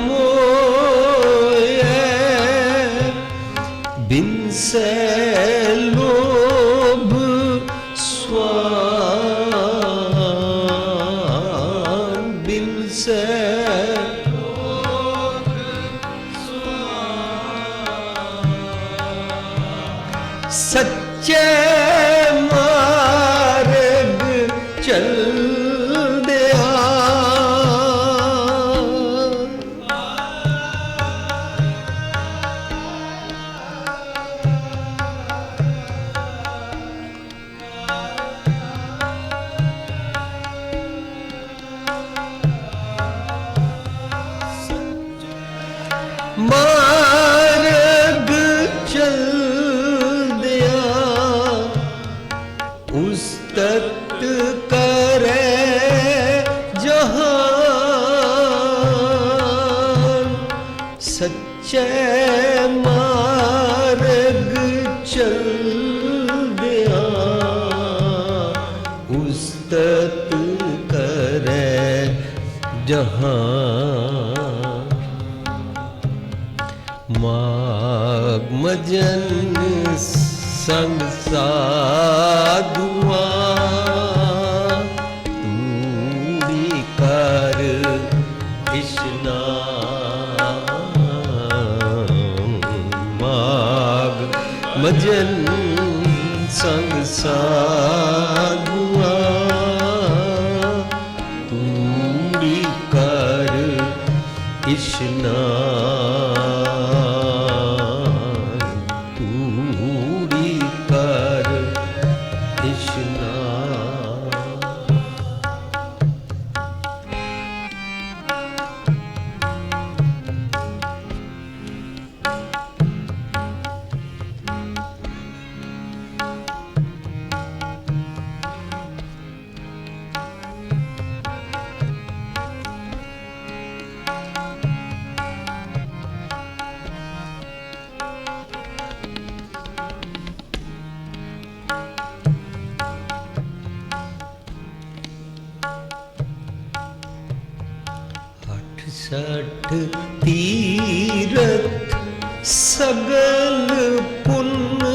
मोये बिन से लोभ स्वान बिन से सच्चे मार्ग चल दिया मार्ग चल दिया उस तख्त करे जहान सच्चे मार्ग चल दिया उस तख्त करे जहान माग मजन संग साधुआ तूड़ी कर स्नान माग मजन संग साधुआ तूड़ी कर स्नान तूड़ी कर स्नान सठ तीरथ सगल पुण्य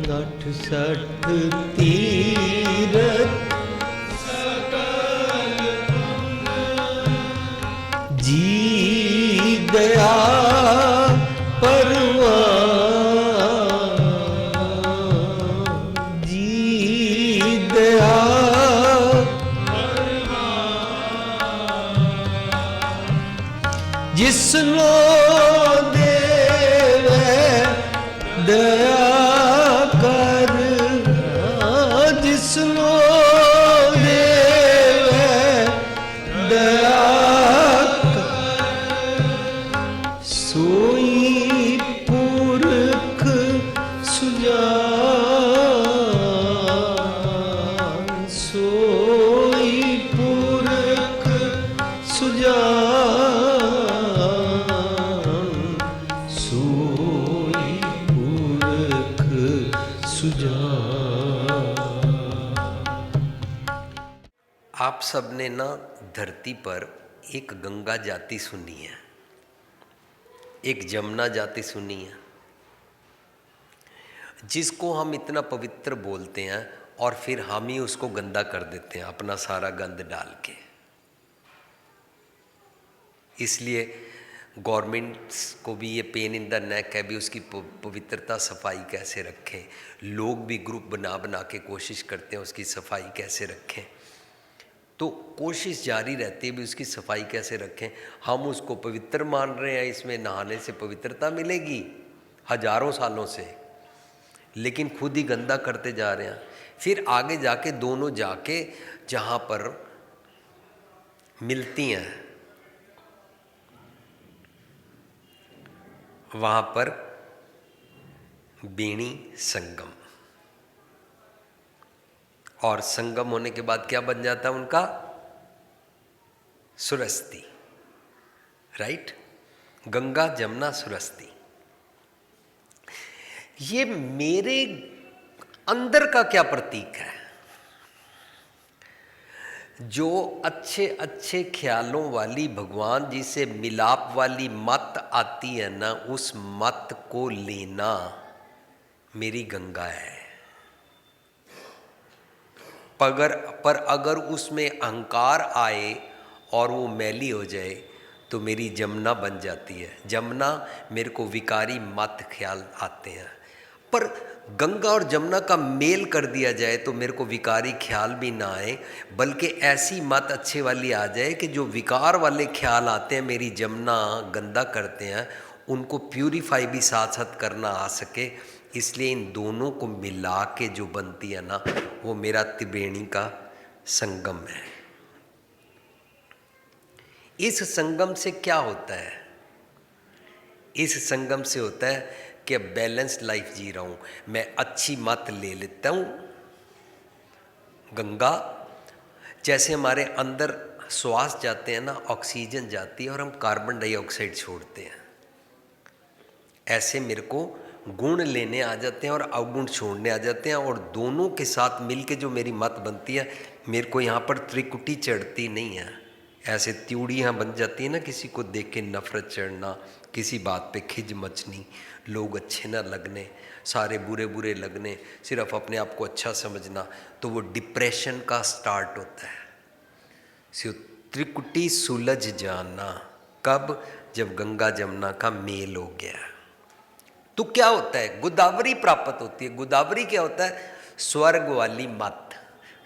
68 तीरथ सगल पुण्य जी दया जिसनो देवे दया कर जिसनो देवे दया कर सोई पुरख सुजान सोई पुरख सुजान आप सबने ना धरती पर एक गंगा जाति सुनी है, एक जमुना जाति सुनी है, जिसको हम इतना पवित्र बोलते हैं और फिर हम ही उसको गंदा कर देते हैं अपना सारा गंद डाल के। इसलिए गवर्नमेंट्स को भी ये पेन इन द नेक है भी उसकी पवित्रता सफाई कैसे रखें। लोग भी ग्रुप बना बना के कोशिश करते हैं उसकी सफाई कैसे रखें, तो कोशिश जारी रहती है भी उसकी सफाई कैसे रखें। हम उसको पवित्र मान रहे हैं, इसमें नहाने से पवित्रता मिलेगी हजारों सालों से, लेकिन खुद ही गंदा करते जा रहे हैं। फिर आगे जाके दोनों जाके जहाँ पर मिलती हैं वहाँ पर बेणी संगम, और संगम होने के बाद क्या बन जाता है उनका? सुरस्ती, राइट। गंगा जमुना सुरस्ती। ये मेरे अंदर का क्या प्रतीक है? जो अच्छे अच्छे ख्यालों वाली भगवान जी से मिलाप वाली मत आती है ना, उस मत को लेना मेरी गंगा है। पर अगर उसमें अहंकार आए और वो मैली हो जाए तो मेरी जमुना बन जाती है। जमुना मेरे को विकारी मत ख्याल आते हैं। पर गंगा और जमुना का मेल कर दिया जाए तो मेरे को विकारी ख्याल भी ना आए, बल्कि ऐसी मत अच्छे वाली आ जाए कि जो विकार वाले ख्याल आते हैं मेरी जमुना गंदा करते हैं, उनको प्यूरिफाई भी साथ साथ करना आ सके। इसलिए इन दोनों को मिला के जो बनती है ना, वो मेरा त्रिवेणी का संगम है। इस संगम से क्या होता है? इस संगम से होता है कि अब बैलेंस लाइफ जी रहा हूँ। मैं अच्छी मत ले लेता हूँ गंगा, जैसे हमारे अंदर श्वास जाते हैं ना, ऑक्सीजन जाती है और हम कार्बन डाइऑक्साइड छोड़ते हैं, ऐसे मेरे को गुण लेने आ जाते हैं और अवगुण छोड़ने आ जाते हैं। और दोनों के साथ मिलके जो मेरी मत बनती है, मेरे को यहाँ पर त्रिकुटी चढ़ती नहीं है। ऐसे त्यूड़ियाँ बन जाती है ना, किसी को देख के नफरत चढ़ना, किसी बात पे खिज मचनी, लोग अच्छे ना लगने, सारे बुरे बुरे लगने, सिर्फ अपने आप को अच्छा समझना, तो वो डिप्रेशन का स्टार्ट होता है। सो त्रिकुटी सुलझ जाना कब? जब गंगा जमुना का मेल हो गया। तो क्या होता है? गोदावरी प्राप्त होती है। गोदावरी क्या होता है? स्वर्ग वाली मत।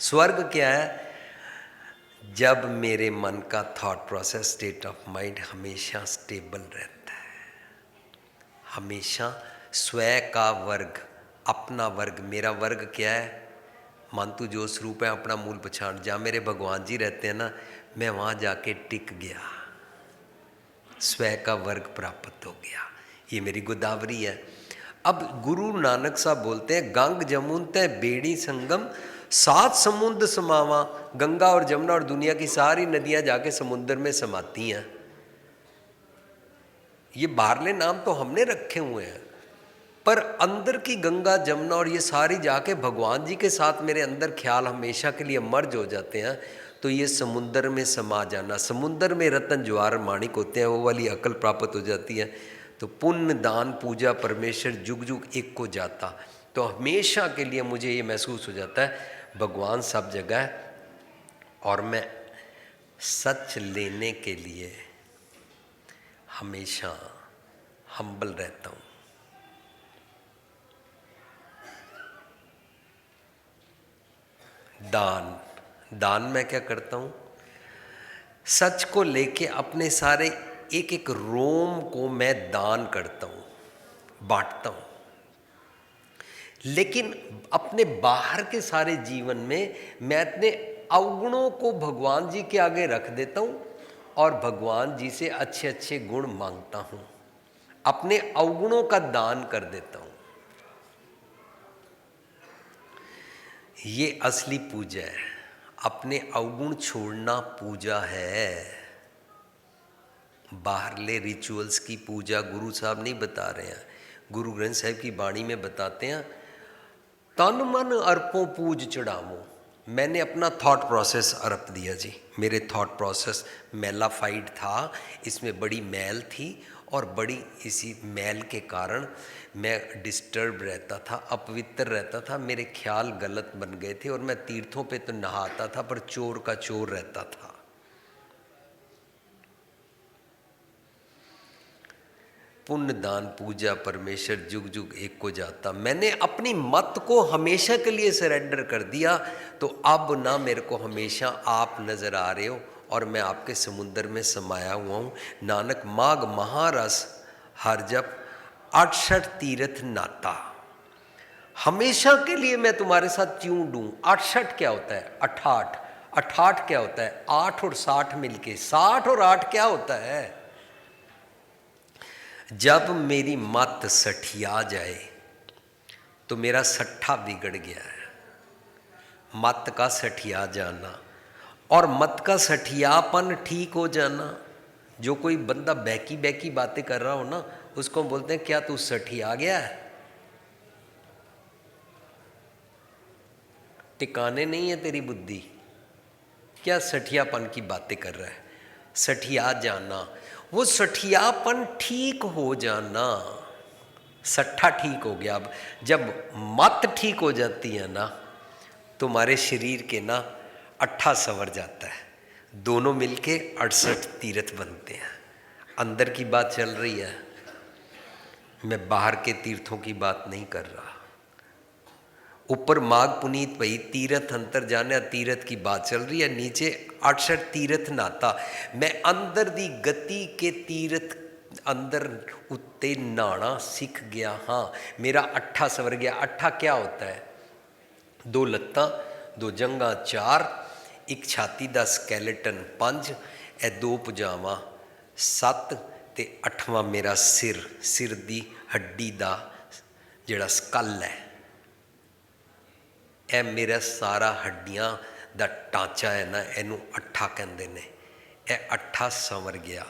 स्वर्ग क्या है? जब मेरे मन का thought process, state of mind हमेशा स्टेबल रहता है, हमेशा स्वयं का वर्ग, अपना वर्ग। मेरा वर्ग क्या है? मन तू जो स्वरूप है अपना मूल पछाण। जहाँ मेरे भगवान जी रहते हैं ना, मैं वहाँ जाके टिक गया, स्वयं का वर्ग प्राप्त हो गया। ये मेरी गोदावरी है। अब गुरु नानक साहब बोलते हैं, गंग जमुन तय बेड़ी संगम, सात समुद्र समावा। गंगा और जमुना और दुनिया की सारी नदियां जाके समुद्र में समाती हैं। ये बाहरले नाम तो हमने रखे हुए हैं, पर अंदर की गंगा जमुना और ये सारी जाके भगवान जी के साथ मेरे अंदर ख्याल हमेशा के लिए मर्ज हो जाते हैं। तो ये समुद्र में समा जाना, समुद्र में रतन ज्वार माणिक होते हैं, वो वाली अकल प्राप्त हो जाती है। तो पुण्य दान पूजा परमेश्वर जुग जुग एक को जाता। तो हमेशा के लिए मुझे ये महसूस हो जाता है भगवान सब जगह है, और मैं सच लेने के लिए हमेशा हम्बल रहता हूँ। दान मैं क्या करता हूँ? सच को लेके अपने सारे एक एक रोम को मैं दान करता हूँ, बांटता हूँ। लेकिन अपने बाहर के सारे जीवन में मैं अपने अवगुणों को भगवान जी के आगे रख देता हूँ और भगवान जी से अच्छे अच्छे गुण मांगता हूँ, अपने अवगुणों का दान कर देता हूँ। ये असली पूजा है। अपने अवगुण छोड़ना पूजा है। बाहरले रिचुअल्स की पूजा गुरु साहब नहीं बता रहे हैं। गुरु ग्रंथ साहिब की वाणी में बताते हैं, तन मन अर्पों पूज चढ़ावो। मैंने अपना थॉट प्रोसेस अर्प दिया जी। मेरे थॉट प्रोसेस मैलाफाइड था, इसमें बड़ी मैल थी, और बड़ी इसी मैल के कारण मैं डिस्टर्ब रहता था, अपवित्र रहता था, मेरे ख्याल गलत बन गए थे। और मैं तीर्थों पे तो नहाता था, पर चोर का चोर रहता था। पुण्य दान पूजा परमेश्वर जुग जुग एक को जाता। मैंने अपनी मत को हमेशा के लिए सरेंडर कर दिया। तो अब ना मेरे को हमेशा आप नज़र आ रहे हो और मैं आपके समुद्र में समाया हुआ हूँ। नानक माघ महारस हर जप 68 तीर्थ नाता। हमेशा के लिए मैं तुम्हारे साथ क्यों डूं? 68 क्या होता है? 68। 68 क्या होता है? 8 और 60 मिलके। 60 और 8 क्या होता है? जब मेरी मत सठिया जाए तो मेरा सट्ठा बिगड़ गया है। मत का सठिया जाना और मत का सठियापन ठीक हो जाना। जो कोई बंदा बहकी बहकी बातें कर रहा हो ना, उसको बोलते हैं क्या तू सठिया गया है? टिकाने नहीं है तेरी बुद्धि। क्या सठियापन की बातें कर रहा है? सठिया जाना, वो सठियापन ठीक हो जाना, सट्ठा ठीक हो गया। अब जब मत ठीक हो जाती है ना, तुम्हारे शरीर के ना अट्ठा संवर जाता है। दोनों मिलके 68 तीर्थ बनते हैं। अंदर की बात चल रही है, मैं बाहर के तीर्थों की बात नहीं कर रहा। ऊपर माघ पुनीत भई तीर्थ अंतर जाने तीर्थ की बात चल रही है, नीचे 68 तीर्थ नाता। मैं अंदर दी गति के तीर्थ अंदर उत्ते नहाना सीख गया। हाँ, मेरा अट्ठा सवर गया। अट्ठा क्या होता है? 2 लत्तां, 2 जंघां 4, एक छाती दा स्कैलेटन 5, ए 2 पजामा 7 ते 8वां मेरा सिर, सिर दी हड्डी दा जिहड़ा स्कल है, ਇਹ मेरा सारा हड्डियां ਦਾ ढांचा है ना, ਇਹਨੂੰ अट्ठा कहते हैं। ਇਹ अट्ठा संवर गया।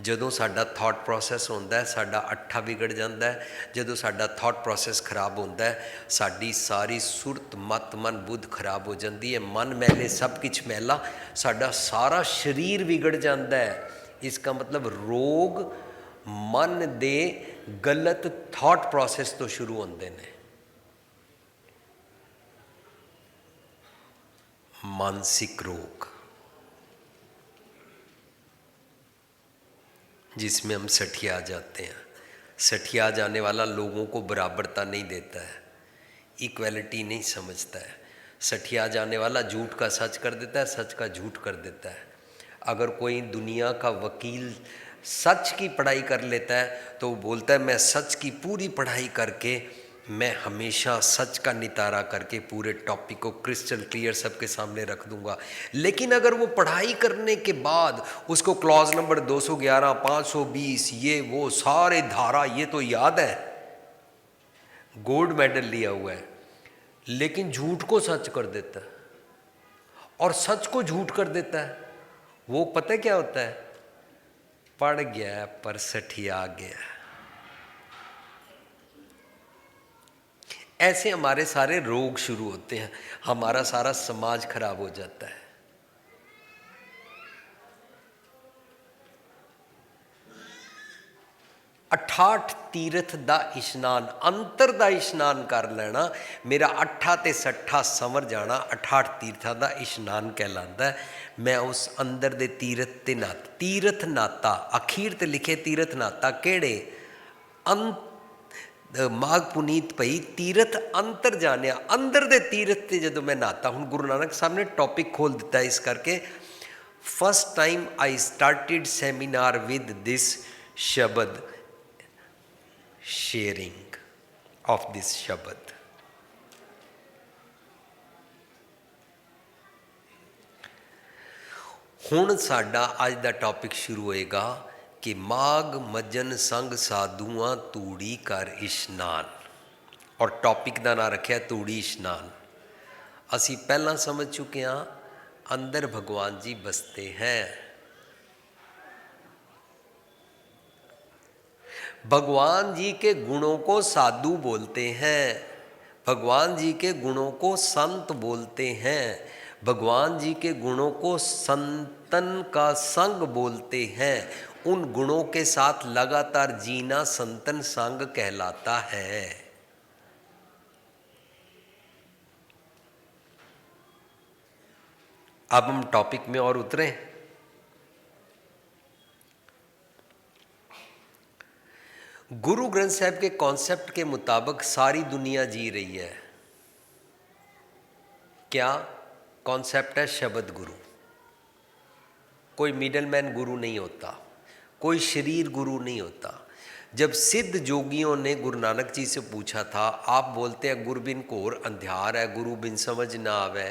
ਜਦੋਂ ਸਾਡਾ ਥਾਟ ਪ੍ਰੋਸੈਸ ਹੁੰਦਾ ਹੈ, ਸਾਡਾ ਅੱਠਾ ਵਿਗੜ ਜਾਂਦਾ ਹੈ। ਜਦੋਂ ਸਾਡਾ ਥਾਟ ਪ੍ਰੋਸੈਸ ਖਰਾਬ ਹੁੰਦਾ ਹੈ, ਸਾਡੀ ਸਾਰੀ ਸੁਰਤ ਮਤ ਮਨ ਬੁੱਧ ਖਰਾਬ ਹੋ ਜਾਂਦੀ ਹੈ। ਮਨ ਮੈਲੇ ਸਭ ਕੁਛ ਮੈਲਾ, ਸਾਡਾ ਸਾਰਾ ਸਰੀਰ ਵਿਗੜ ਜਾਂਦਾ ਹੈ। इसका मतलब रोग मन दे गलत थॉट प्रोसैस तो शुरू होंदे ने। मानसिक रोग जिसमें हम सठिया जाते हैं। सठिया जाने वाला लोगों को बराबरता नहीं देता है, इक्वलिटी नहीं समझता है। सठिया जाने वाला झूठ का सच कर देता है, सच का झूठ कर देता है। अगर कोई दुनिया का वकील सच की पढ़ाई कर लेता है तो वो बोलता है मैं सच की पूरी पढ़ाई करके मैं हमेशा सच का नितारा करके पूरे टॉपिक को क्रिस्टल क्लियर सबके सामने रख दूंगा। लेकिन अगर वो पढ़ाई करने के बाद उसको क्लॉज नंबर 211, 520 ये वो सारे धारा ये तो याद है, गोल्ड मेडल लिया हुआ है, लेकिन झूठ को सच कर देता है और सच को झूठ कर देता है। वो पता क्या होता है? पढ़ गया पर सठिया गया। ऐसे हमारे सारे रोग शुरू होते हैं, हमारा सारा समाज खराब हो जाता है। अठाठ तीर्थ दा इशनान, अंतर दा इशनान कर लेना। मेरा अट्ठा ते सट्ठा संवर जाना 68 तीर्थां दा इशनान कहलांदा है। मैं उस अंदर दे तीर्थ ते नाता, तीर्थ नाता अखीर ते लिखे तीर्थ नाता केड़े? माघ पुनीत भई तीर्थ अंतर जानिया, अंदर दे तीर्थ ते जदों मैं नाता। हुण गुरु नानक साहब ने टॉपिक खोल दिता इस करके। First time I started seminar with this शब्द, शेयरिंग ऑफ दिस शब्द। हुण साडा अज दा टॉपिक शुरू होएगा कि माघ मज्जन संग साधुआं तूड़ी कर इशनान, और टॉपिक का नाम रखा तूड़ी इशनान। असी पहला समझ चुके हाँ, अंदर भगवान जी बसते हैं। भगवान जी के गुणों को साधु बोलते हैं, भगवान जी के गुणों को संत बोलते हैं, भगवान जी के गुणों को संतन का संग बोलते हैं। उन गुणों के साथ लगातार जीना संतन संग कहलाता है। अब हम टॉपिक में और उतरे। गुरु ग्रंथ साहब के कॉन्सेप्ट के मुताबिक सारी दुनिया जी रही है। क्या कॉन्सेप्ट है? शब्द गुरु। कोई मिडल मैन गुरु नहीं होता, कोई शरीर गुरु नहीं होता। जब सिद्ध जोगियों ने गुरु नानक जी से पूछा था, आप बोलते हैं गुरु बिन घोर अंधियार है, गुरु बिन समझ ना आवे।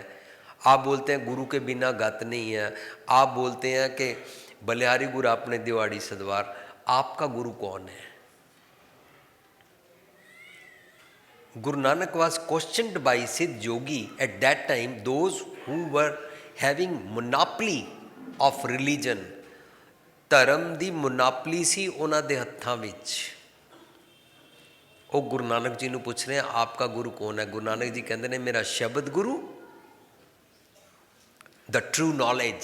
आप बोलते हैं गुरु के बिना गत नहीं है। आप बोलते हैं कि बलिहारी गुरु अपने दिवाड़ी सदवार। आपका गुरु कौन है? Guru Nanak was questioned by Siddh Yogi at that time, those who were having monopoly of religion। धर्म दी मोनोपली सी उन्हां दे हत्थां विच। वो गुरु नानक जी नूं पुछ रहे हैं आपका गुरु कौन है? गुरु नानक जी कहते हैं मेरा शब्द गुरु, द ट्रू नॉलेज।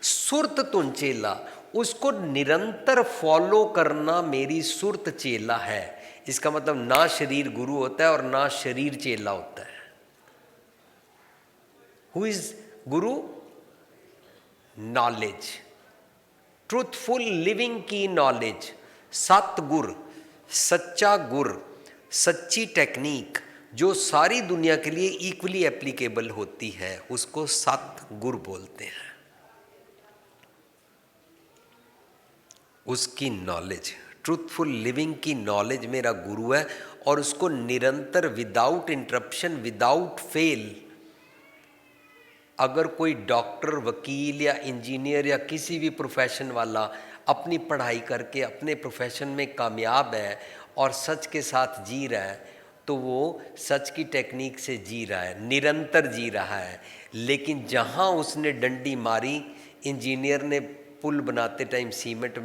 सुरत तुन चेला, उसको निरंतर फॉलो करना मेरी सुरत चेला है। इसका मतलब ना शरीर गुरु होता है और ना शरीर चेला होता है। Who is Guru? Knowledge, truthful living की नॉलेज। सतगुर, सच्चा गुर, सच्ची टेक्निक जो सारी दुनिया के लिए इक्वली एप्लीकेबल होती है, उसको सतगुर बोलते हैं। उसकी नॉलेज, ट्रूथफुल लिविंग की नॉलेज मेरा गुरु है, और उसको निरंतर विदाउट इंटरप्शन, विदाउट फेल, अगर कोई डॉक्टर, वकील या इंजीनियर या किसी भी प्रोफेशन वाला अपनी पढ़ाई करके अपने प्रोफेशन में कामयाब है और सच के साथ जी रहा है, तो वो सच की टेक्निक से जी रहा है, निरंतर जी रहा है। लेकिन जहाँ उसने डंडी मारी, इंजीनियर ने पुल बनाते टाइम सीमेंट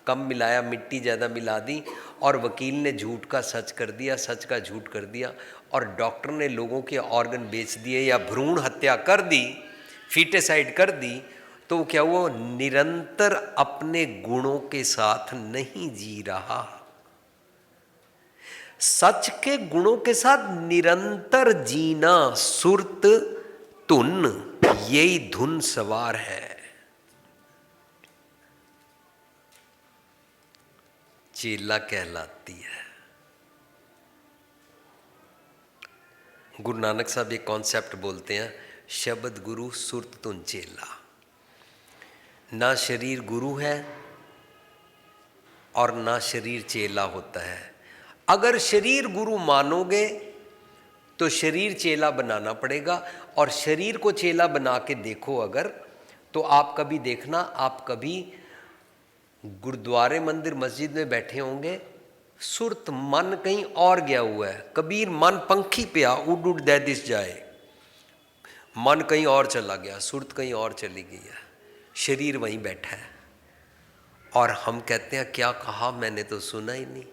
कम मिलाया, मिट्टी ज़्यादा मिला दी, और वकील ने झूठ का सच कर दिया, सच का झूठ कर दिया, और डॉक्टर ने लोगों के ऑर्गन बेच दिए या भ्रूण हत्या कर दी, फीटेसाइड कर दी, तो वो क्या हुआ? निरंतर अपने गुणों के साथ नहीं जी रहा। सच के गुणों के साथ निरंतर जीना, सुरत धुन, यही धुन सवार है। चेला कहलाती है। गुरु नानक साहब एक कॉन्सेप्ट बोलते हैं, शब्द गुरु सुरत धुन चेला। ना शरीर गुरु है और ना शरीर चेला होता है। अगर शरीर गुरु मानोगे तो शरीर चेला बनाना पड़ेगा, और शरीर को चेला बना के देखो अगर, तो आप कभी देखना, आप कभी गुरुद्वारे, मंदिर, मस्जिद में बैठे होंगे, सुरत मन कहीं और गया हुआ है। कबीर मन पंखी पे आ, उड़ उड़ दे दिस जाए, मन कहीं और चला गया, सुरत कहीं और चली गई है, शरीर वहीं बैठा है। और हम कहते हैं क्या कहा, मैंने तो सुना ही नहीं।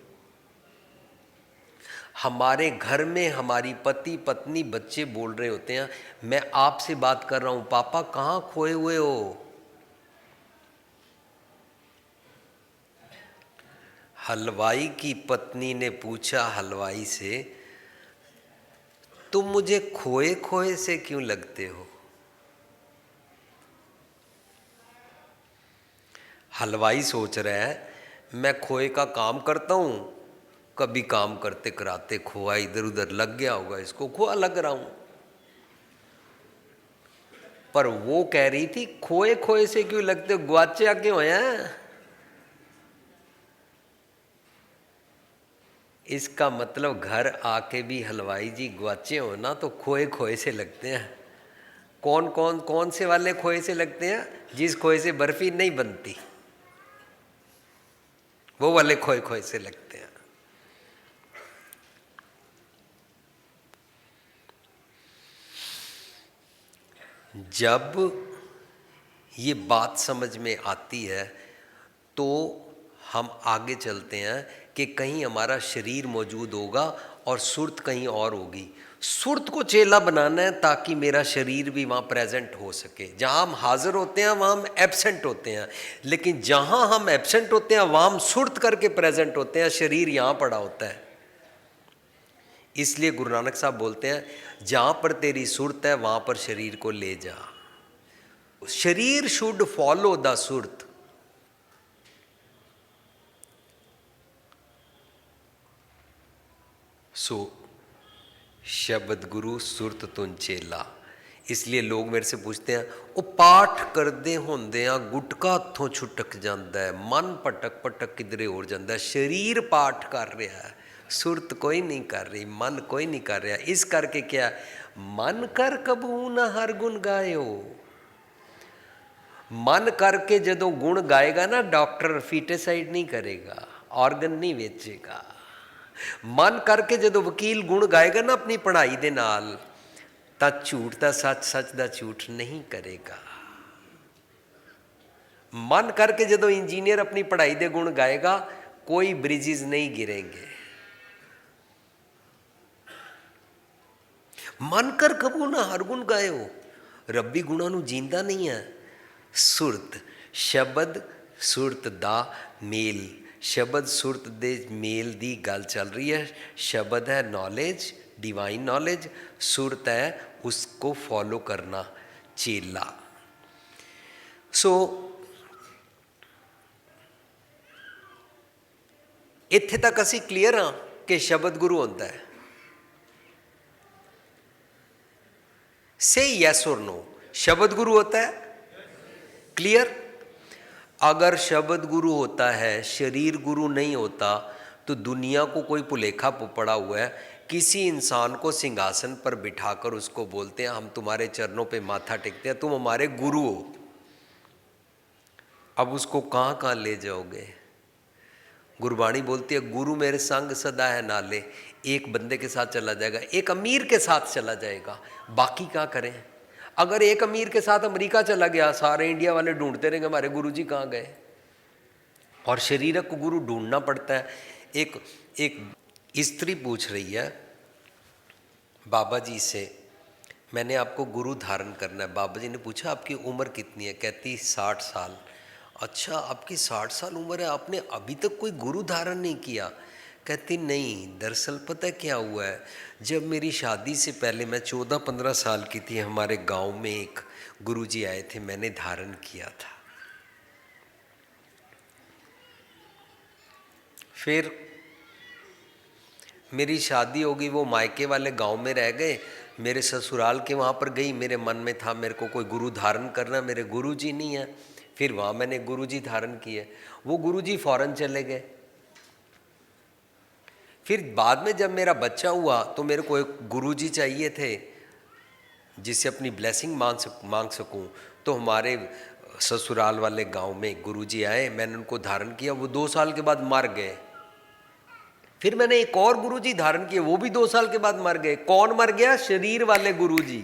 हमारे घर में हमारी पति, पत्नी, बच्चे बोल रहे होते हैं, मैं आपसे बात कर रहा हूं, पापा कहाँ खोए हुए हो? हलवाई की पत्नी ने पूछा हलवाई से, तुम मुझे खोए खोए से क्यों लगते हो? हलवाई सोच रहा है मैं खोए का काम करता हूं, कभी काम करते कराते खोआ इधर उधर लग गया होगा, इसको खोआ लग रहा हूं। पर वो कह रही थी खोए खोए से क्यों लगते हो, ग्वाचे क्यों हैं? इसका मतलब घर आके भी हलवाई जी ग्वाचे हो ना तो खोए खोए से लगते हैं। कौन से वाले खोए से लगते हैं? जिस खोए से बर्फी नहीं बनती, वो वाले खोए खोए से लगते हैं। जब ये बात समझ में आती है तो हम आगे चलते हैं कि कहीं हमारा शरीर मौजूद होगा और सुरत कहीं और होगी। सुरत को चेला बनाना है ताकि मेरा शरीर भी वहाँ प्रेजेंट हो सके। जहाँ हम हाजिर होते हैं वहाँ हम एब्सेंट होते हैं, लेकिन जहाँ हम एब्सेंट होते हैं वहाँ हम सुरत करके प्रेजेंट होते हैं, शरीर यहाँ पड़ा होता है। इसलिए गुरु नानक साहब बोलते हैं, जहाँ पर तेरी सुरत है वहाँ पर शरीर को ले जा। शरीर शुड फॉलो द सुरत। सो शब्द गुरु सुरत तुन चेला। इसलिए लोग मेरे से पूछते हैं, वो पाठ करते होंदे आ गुटका हथों छुटक जाता है, मन भटक भटक किधरे और जाता है। शरीर पाठ कर रहा है, सुरत कोई नहीं कर रही, मन कोई नहीं कर रहा। इस करके क्या, मन कर कबू ना हर गुण गायो। मन करके जदों गुण गाएगा ना, डॉक्टर फीटेसाइड नहीं करेगा, ऑर्गन नहीं बेचेगा। मन करके जदों वकील गुण गाएगा ना अपनी पढ़ाई दे नाल, तां झूठ दा सच, सच दा झूठ नहीं करेगा। मन करके जदों इंजीनियर अपनी पढ़ाई दे गुण गाएगा, कोई ब्रिजेस नहीं गिरेंगे। मन कर कबू ना हर गुण गायो, ਰੱਬੀ ਗੁਣਾਂ ਨੂੰ ਜੀਂਦਾ ਨਹੀਂ ਹੈ। ਸੁਰਤ, ਸ਼ਬਦ ਸੁਰਤ ਦਾ ਮੇਲ, ਸ਼ਬਦ ਸੁਰਤ ਦੇ ਮੇਲ ਦੀ ਗੱਲ ਚੱਲ ਰਹੀ ਹੈ। ਸ਼ਬਦ ਹੈ ਨॉलेज, डिवाइन नॉलेज, सुरत है उसको फॉलो करना, चेला। सो इत्थे तक असी क्लीयर हाँ कि शब्द गुरु होता है। से यस और नो, शब्द गुरु होता है? क्लियर? अगर शब्द गुरु होता है, शरीर गुरु नहीं होता, तो दुनिया को कोई भुलेखा पड़ा हुआ है। किसी इंसान को सिंहासन पर बिठाकर उसको बोलते हैं हम तुम्हारे चरणों पे माथा टेकते हैं, तुम हमारे गुरु हो। अब उसको कहाँ कहाँ ले जाओगे? गुरबाणी बोलती है गुरु मेरे संग सदा है नाले। एक बंदे के साथ चला जाएगा, एक अमीर के साथ चला जाएगा, बाकी क्या करें? अगर एक अमीर के साथ अमेरिका चला गया, सारे इंडिया वाले ढूंढते रहेंगे हमारे गुरु जी कहाँ गए। और शरीरक को गुरु ढूंढना पड़ता है। एक स्त्री पूछ रही है बाबा जी से, मैंने आपको गुरु धारण करना है। बाबा जी ने पूछा आपकी उम्र कितनी है? कहती 60 साल। अच्छा, आपकी 60 साल उम्र है, आपने अभी तक कोई गुरु धारण नहीं किया? कहती नहीं, दरअसल पता है क्या हुआ है, जब मेरी शादी से पहले मैं 14-15 साल की थी, हमारे गांव में एक गुरुजी आए थे, मैंने धारण किया था। फिर मेरी शादी हो गई, वो मायके वाले गांव में रह गए, मेरे ससुराल के वहाँ पर गई, मेरे मन में था मेरे को कोई गुरु धारण करना, मेरे गुरुजी नहीं है। फिर वहाँ मैंने गुरुजी धारण किए, वो गुरुजी फौरन चले गए। फिर बाद में जब मेरा बच्चा हुआ तो मेरे को एक गुरुजी चाहिए थे जिससे अपनी ब्लेसिंग मांग सकूं। तो हमारे ससुराल वाले गांव में गुरुजी आए, मैंने उनको धारण किया, वो 2 साल के बाद मर गए। फिर मैंने एक और गुरुजी धारण किए, वो भी 2 साल के बाद मर गए। कौन मर गया? शरीर वाले गुरुजी।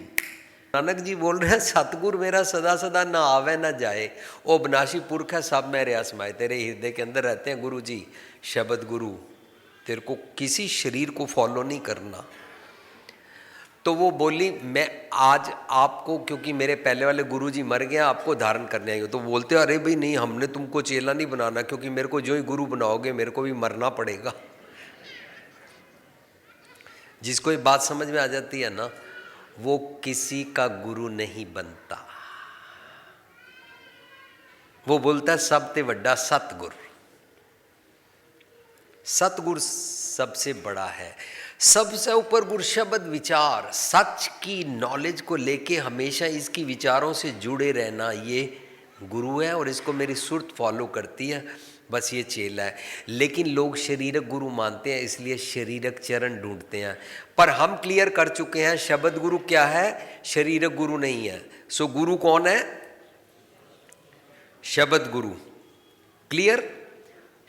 नानक जी बोल रहे हैं सतगुरु मेरा सदा सदा ना आवे ना जाए, ओ अविनाशी पुरख है सब में रहा समाये, तेरे हृदय के अंदर रहते हैं गुरु जी, शब्द गुरु। तेरे को किसी शरीर को फॉलो नहीं करना। तो वो बोली मैं आज आपको, क्योंकि मेरे पहले वाले गुरुजी मर गए, आपको धारण करने आएंगे। तो बोलते अरे भाई नहीं, हमने तुमको चेला नहीं बनाना, क्योंकि मेरे को जो ही गुरु बनाओगे मेरे को भी मरना पड़ेगा। जिसको ये बात समझ में आ जाती है ना, वो किसी का गुरु नहीं बनता। वो बोलता है सब ते वड्डा सतगुर। सतगुर सबसे बड़ा है, सबसे ऊपर गुर शब्द विचार, सच की नॉलेज को लेके हमेशा इसकी विचारों से जुड़े रहना, ये गुरु है। और इसको मेरी सुरत फॉलो करती है, बस ये चेला है। लेकिन लोग शरीरक गुरु मानते हैं, इसलिए शरीरक चरण ढूंढते हैं। पर हम क्लियर कर चुके हैं शब्द गुरु क्या है, शरीरक गुरु नहीं है। सो गुरु कौन है? शब्द गुरु। क्लियर?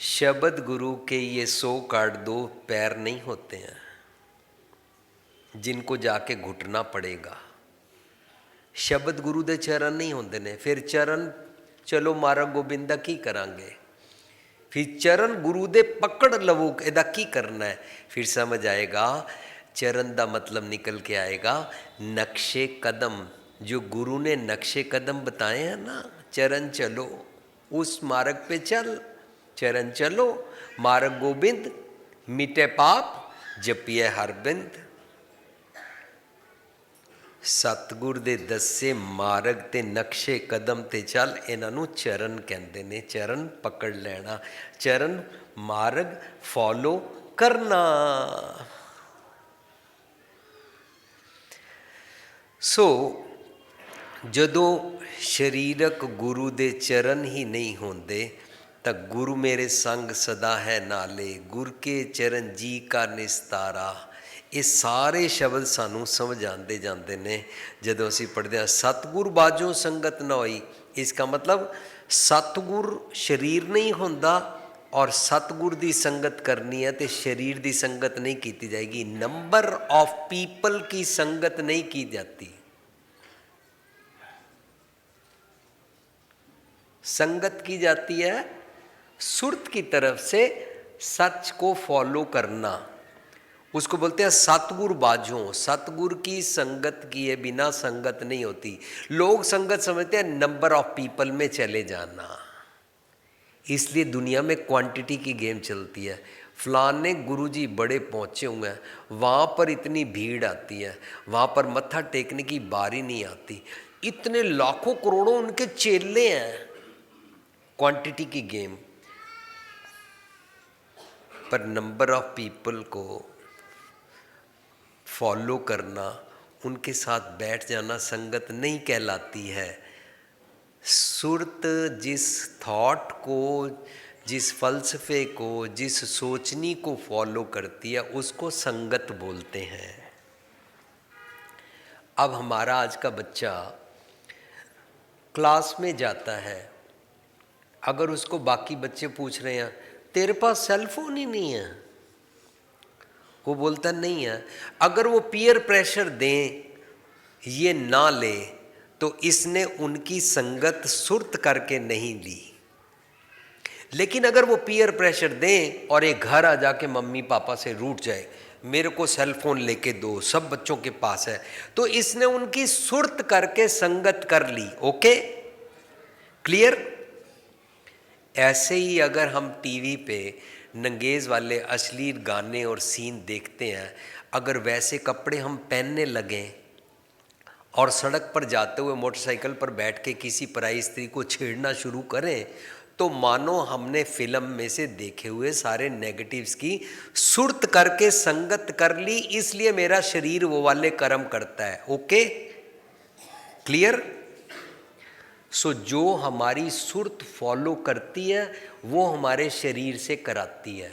शब्द गुरु के ये 100 कार्ड 2 पैर नहीं होते हैं जिनको जाके घुटना पड़ेगा। शब्द गुरु दे चरण नहीं होंदे ने। फिर चरण चलो मारा गोबिंदा की करांगे, फिर चरण गुरु दे पकड़ लवो एदा की करना है। फिर समझ आएगा, चरण दा मतलब निकल के आएगा नक्शे कदम। जो गुरु ने नक्शे कदम बताए हैं ना, चरण चलो उस मार्ग पे चल, चरण चलो मार्ग गोबिंद, मिटे पाप जपिए हर बिंद। सतगुर दे दसे मार्ग ते नक्शे कदम ते चल, इन्हां नूं चरण कहंदे ने। चरण पकड़ लेना, चरण मार्ग फॉलो करना। सो जदों शरीरक गुरु दे चरण ही नहीं होंदे तां गुरु मेरे संग सदा है नाले, गुर के चरण जी का निस्तारा। ये सारे शब्द सानू समझ आते जाते ने जदों असीं पढ़दे हां सतगुर बाजों संगत न होई। इसका मतलब सतगुर शरीर नहीं होंदा और सतगुर की संगत करनी है तो शरीर की संगत नहीं की जाएगी। नंबर ऑफ पीपल की संगत नहीं की जाती। संगत की जाती है सुरत की तरफ से, सच को फॉलो करना, उसको बोलते हैं सतगुर बाझों, सतगुर की संगत किए बिना संगत नहीं होती। लोग संगत समझते हैं नंबर ऑफ पीपल में चले जाना, इसलिए दुनिया में क्वांटिटी की गेम चलती है। फलाने गुरुजी बड़े पहुँचे हुए हैं, वहाँ पर इतनी भीड़ आती है, वहाँ पर मत्था टेकने की बारी नहीं आती, इतने लाखों करोड़ों उनके चेले हैं। क्वांटिटी की गेम। पर नंबर ऑफ पीपल को फॉलो करना, उनके साथ बैठ जाना संगत नहीं कहलाती है। सुरत जिस थॉट को, जिस फलसफे को, जिस सोचनी को फॉलो करती है उसको संगत बोलते हैं। अब हमारा आज का बच्चा क्लास में जाता है, अगर उसको बाकी बच्चे पूछ रहे हैं तेरे पास सेल फोन ही नहीं है, वो बोलता नहीं है। अगर वो पीयर प्रेशर दें, ये ना ले, तो इसने उनकी संगत सुर्त करके नहीं ली। लेकिन अगर वो पीयर प्रेशर दें और एक घर आ जाके मम्मी पापा से रूठ जाए, मेरे को सेल फोन लेके दो, सब बच्चों के पास है, तो इसने उनकी सुर्त करके संगत कर ली। Okay, clear. ऐसे ही अगर हम टीवी पे नंगेज वाले अश्लील गाने और सीन देखते हैं, अगर वैसे कपड़े हम पहनने लगें और सड़क पर जाते हुए मोटरसाइकिल पर बैठ के किसी पराई स्त्री को छेड़ना शुरू करें, तो मानो हमने फिल्म में से देखे हुए सारे नेगेटिव्स की सुर्त करके संगत कर ली, इसलिए मेरा शरीर वो वाले कर्म करता है। Okay, clear. सो जो हमारी सुर्त फॉलो करती है वो हमारे शरीर से कराती है।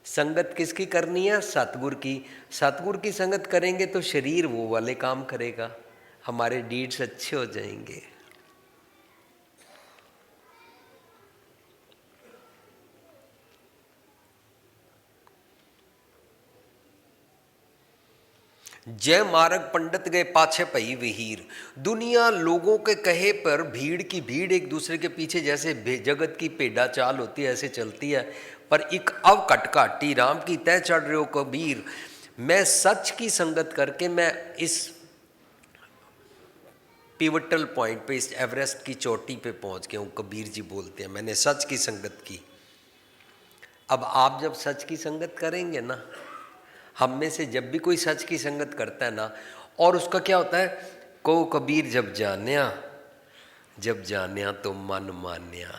संगत किसकी करनी है? सतगुर की। सतगुर की संगत करेंगे तो शरीर वो वाले काम करेगा, हमारे डीड्स अच्छे हो जाएंगे। जय मार्ग पंडित गए पाछे पई विहीर। दुनिया लोगों के कहे पर भीड़ की भीड़ एक दूसरे के पीछे जैसे जगत की पेड़ा चाल होती है ऐसे चलती है, पर एक अव कटकाटी राम की तय चढ़ रहे हो कबीर। मैं सच की संगत करके मैं इस पिवटल पॉइंट पे, इस एवरेस्ट की चोटी पे पहुंच गया हूँ। कबीर जी बोलते हैं मैंने सच की संगत की। अब आप जब सच की संगत करेंगे ना, हम में से जब भी कोई सच की संगत करता है ना, और उसका क्या होता है, को कबीर जब जान्या तो मन मान्या।